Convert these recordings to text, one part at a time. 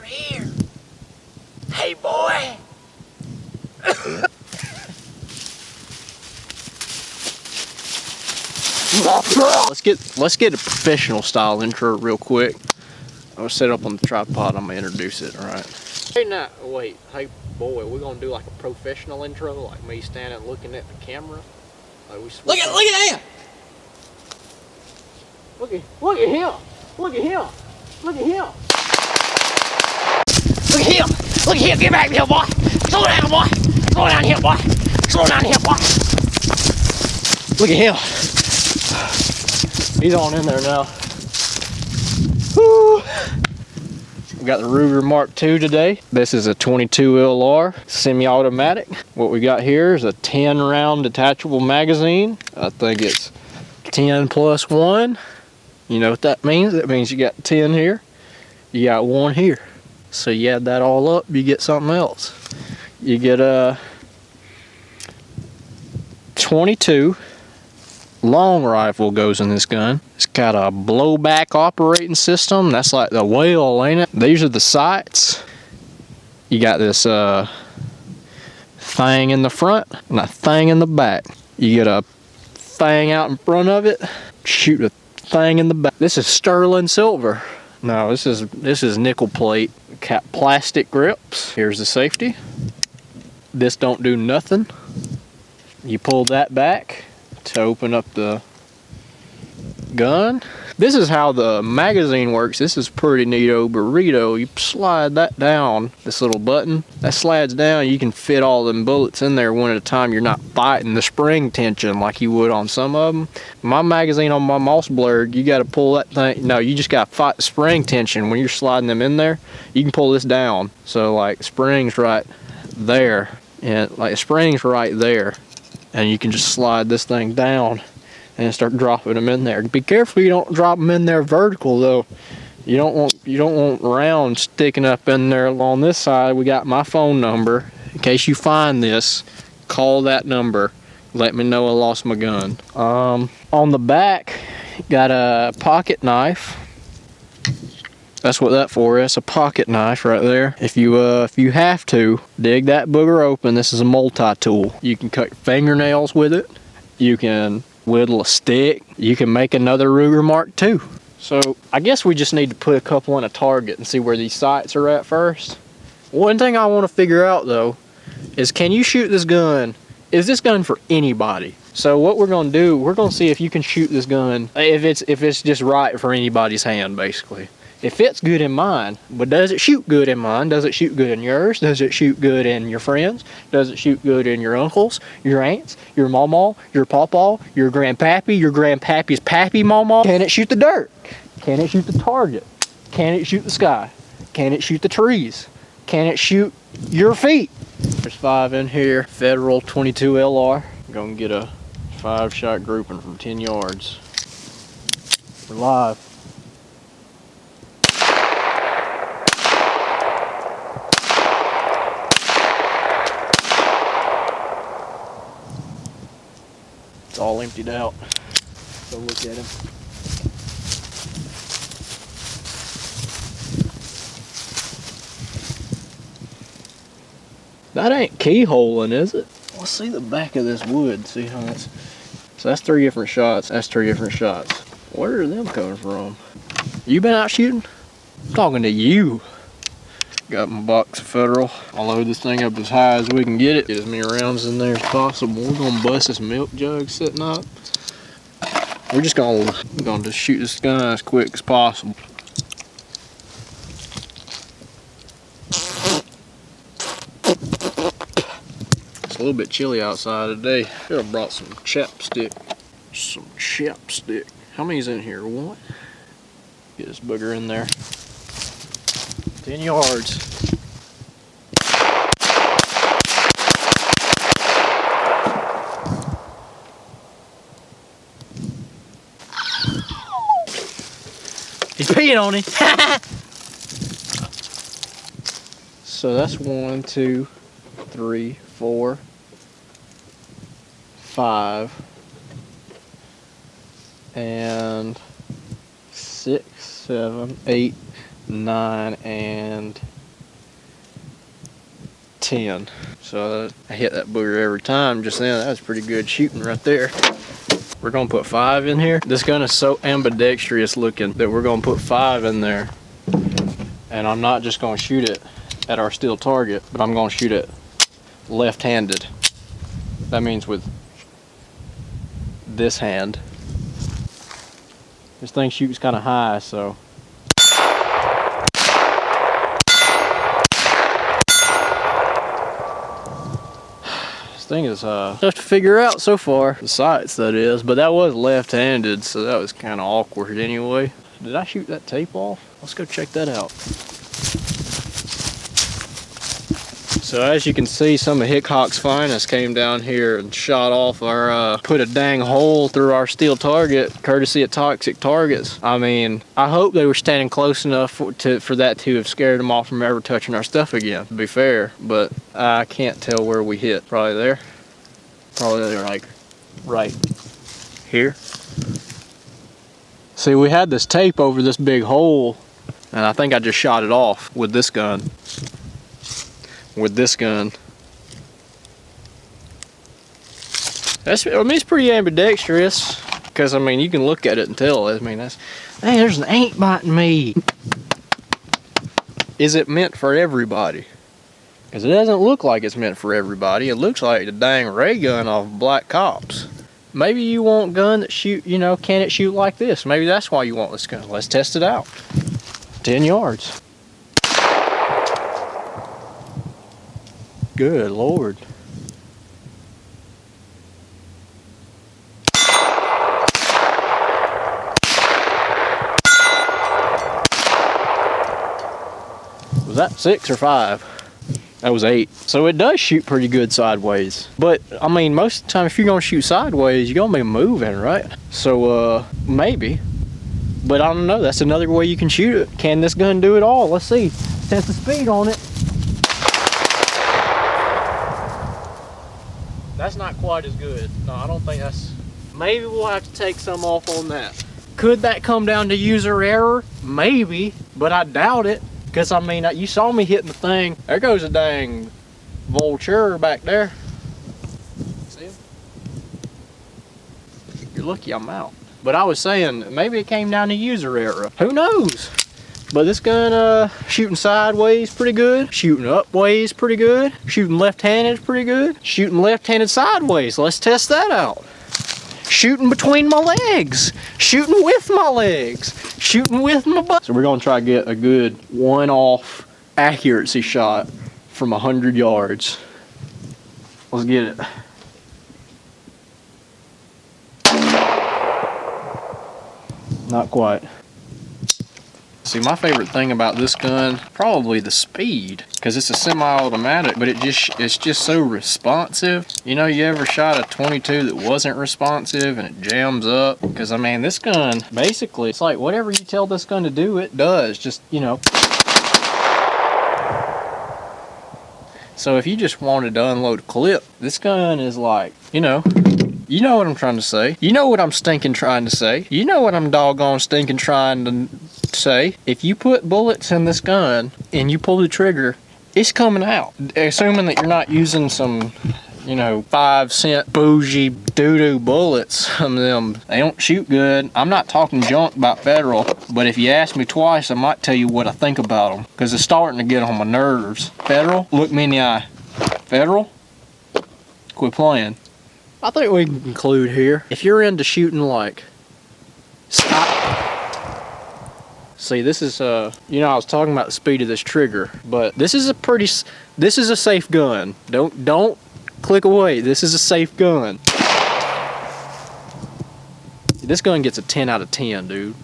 here. Hey, boy. Let's get a professional style intro real quick. I'm gonna set up on the tripod. I'm gonna introduce it. All right. Hey, now wait. Hey, boy, we're gonna do like a professional intro, like me standing looking at the camera. Like we look at him! Look at him! Look at him! Look at him! Look at him! Look at him! Get back here, boy! Slow down, boy! Slow down here, boy! Slow down here, boy! Look at him! He's on in there now. Woo. We got the Ruger Mark II today. This is a 22 LR semi-automatic. What we got here is a 10 round detachable magazine. I think it's 10 plus 1. You know what that means? That means you got 10 here. You got 1 here. So you add that all up, you get something else. You get a 22 long rifle goes in this gun. It's got a blowback operating system. That's like the whale, ain't it? These are the sights. You got this thing in the front and a thing in the back. You get a thing out in front of it, shoot a thing in the back. This is sterling silver. No, this is nickel plate. Got plastic grips. Here's the safety. This don't do nothing. You pull that back to open up the gun. This is how the magazine works. This is pretty neato burrito. You slide that down, this little button, that slides down. You can fit all them bullets in there one at a time. You're not fighting the spring tension like you would on some of them. My magazine on my Moss Blurred, you got to pull that thing. No, you just got to fight the spring tension when you're sliding them in there. You can pull this down. So like spring's right there, and like spring's right there, and you can just slide this thing down and start dropping them in there. Be careful you don't drop them in there vertical though. You don't want rounds sticking up in there along this side. We got my phone number. In case you find this, call that number. Let me know I lost my gun. On the back, got a pocket knife. That's what that for is, a pocket knife right there. If you have to, dig that booger open. This is a multi-tool. You can cut fingernails with it. You can whittle a stick. You can make another Ruger Mark II. So I guess we just need to put a couple on a target and see where these sights are at first. One thing I want to figure out though is, can you shoot this gun? Is this gun for anybody? So what we're gonna do, we're gonna see if you can shoot this gun, if it's just right for anybody's hand basically. It fits good in mine, but does it shoot good in mine? Does it shoot good in yours? Does it shoot good in your friends? Does it shoot good in your uncles, your aunts, your mama, your pawpaw, your grandpappy, your grandpappy's pappy mama? Can it shoot the dirt? Can it shoot the target? Can it shoot the sky? Can it shoot the trees? Can it shoot your feet? There's 5 in here. Federal 22 LR. I'm gonna get a 5-shot grouping from 10 yards. We're live. It's all emptied out. Go look at him. That ain't keyholing, is it? Let's see the back of this wood. See how that's. So that's 3 different shots. That's 3 different shots. Where are them coming from? You been out shooting? I'm talking to you. Got my box of Federal. I'll load this thing up as high as we can get it. Get as many rounds in there as possible. We're gonna bust this milk jug sitting up. We're gonna just shoot this gun as quick as possible. It's a little bit chilly outside today. Should have brought some chapstick. Some chapstick. How many's in here? 1. Get this booger in there. 10 yards. He's peeing on it. So that's 1, 2, 3, 4, 5, and 6, 7, 8, 9, and 10. So I hit that booger every time just then. That was pretty good shooting right there. We're gonna put 5 in here. This gun is so ambidextrous looking that we're gonna put 5 in there. And I'm not just gonna shoot it at our steel target, but I'm gonna shoot it left-handed. That means with this hand. This thing shoots kind of high, so. This thing is tough to figure out so far. The sights, that is, but that was left-handed, so that was kind of awkward anyway. Did I shoot that tape off? Let's go check that out. So as you can see, some of Hickok's finest came down here and shot off our, put a dang hole through our steel target, courtesy of Toxic Targets. I mean, I hope they were standing close enough for that to have scared them off from ever touching our stuff again, to be fair. But I can't tell where we hit. Probably there. Probably like right here. See, we had this tape over this big hole, and I think I just shot it off with this gun. With this gun. I mean, it's pretty ambidextrous, because I mean, you can look at it and tell. I mean, hey, there's an ant biting me. Is it meant for everybody? Because it doesn't look like it's meant for everybody. It looks like the dang ray gun off Black Cops. Maybe you want a gun that shoot, you know, can it shoot like this? Maybe that's why you want this gun. Let's test it out. 10 yards. Good Lord. Was that 6 or 5? That was 8. So it does shoot pretty good sideways. But I mean, most of the time if you're gonna shoot sideways, you're gonna be moving, right? So maybe. But I don't know, that's another way you can shoot it. Can this gun do it all? Let's see. Test the speed on it. That's not quite as good. No, I don't think that's... Maybe we'll have to take some off on that. Could that come down to user error? Maybe, but I doubt it. Because, I mean, you saw me hitting the thing. There goes a dang vulture back there. See him? You're lucky I'm out. But I was saying, maybe it came down to user error. Who knows? But this gun, shooting sideways pretty good. Shooting upways pretty good. Shooting left-handed pretty good. Shooting left-handed sideways. Let's test that out. Shooting between my legs. Shooting with my legs. Shooting with my butt. So we're gonna try to get a good one-off accuracy shot from 100 yards. Let's get it. Not quite. See, my favorite thing about this gun, probably the speed, because it's a semi-automatic, but it's just so responsive. You know, you ever shot a 22 that wasn't responsive and it jams up? Because I mean, this gun, basically, it's like whatever you tell this gun to do, it does. Just, you know. So if you just wanted to unload a clip, this gun is like, you know what I'm trying to say. You know what I'm stinking trying to say. You know what I'm doggone stinking trying to say. If you put bullets in this gun and you pull the trigger, it's coming out. Assuming that you're not using some, you know, 5-cent bougie doo-doo bullets. Some of them, they don't shoot good. I'm not talking junk about Federal, but if you ask me twice, I might tell you what I think about them, because it's starting to get on my nerves. Federal, look me in the eye. Federal, quit playing. I think we can conclude here. If you're into shooting like see, this is you know, I was talking about the speed of this trigger, but this is a safe gun. Don't click away. This is a safe gun. This gun gets a 10 out of 10, dude.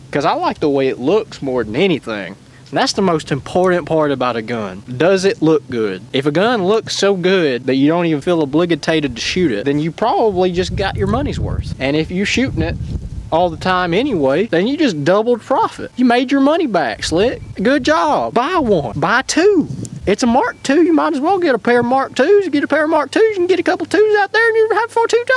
Because I like the way it looks more than anything. And that's the most important part about a gun. Does it look good? If a gun looks so good that you don't even feel obligated to shoot it, then you probably just got your money's worth. And if you're shooting it all the time anyway, then you just doubled profit. You made your money back, Slick. Good job. Buy one. Buy 2. It's a Mark II. You might as well get a pair of Mark IIs. You get a pair of Mark IIs, you can get a couple 2s out there and you have for 2 times.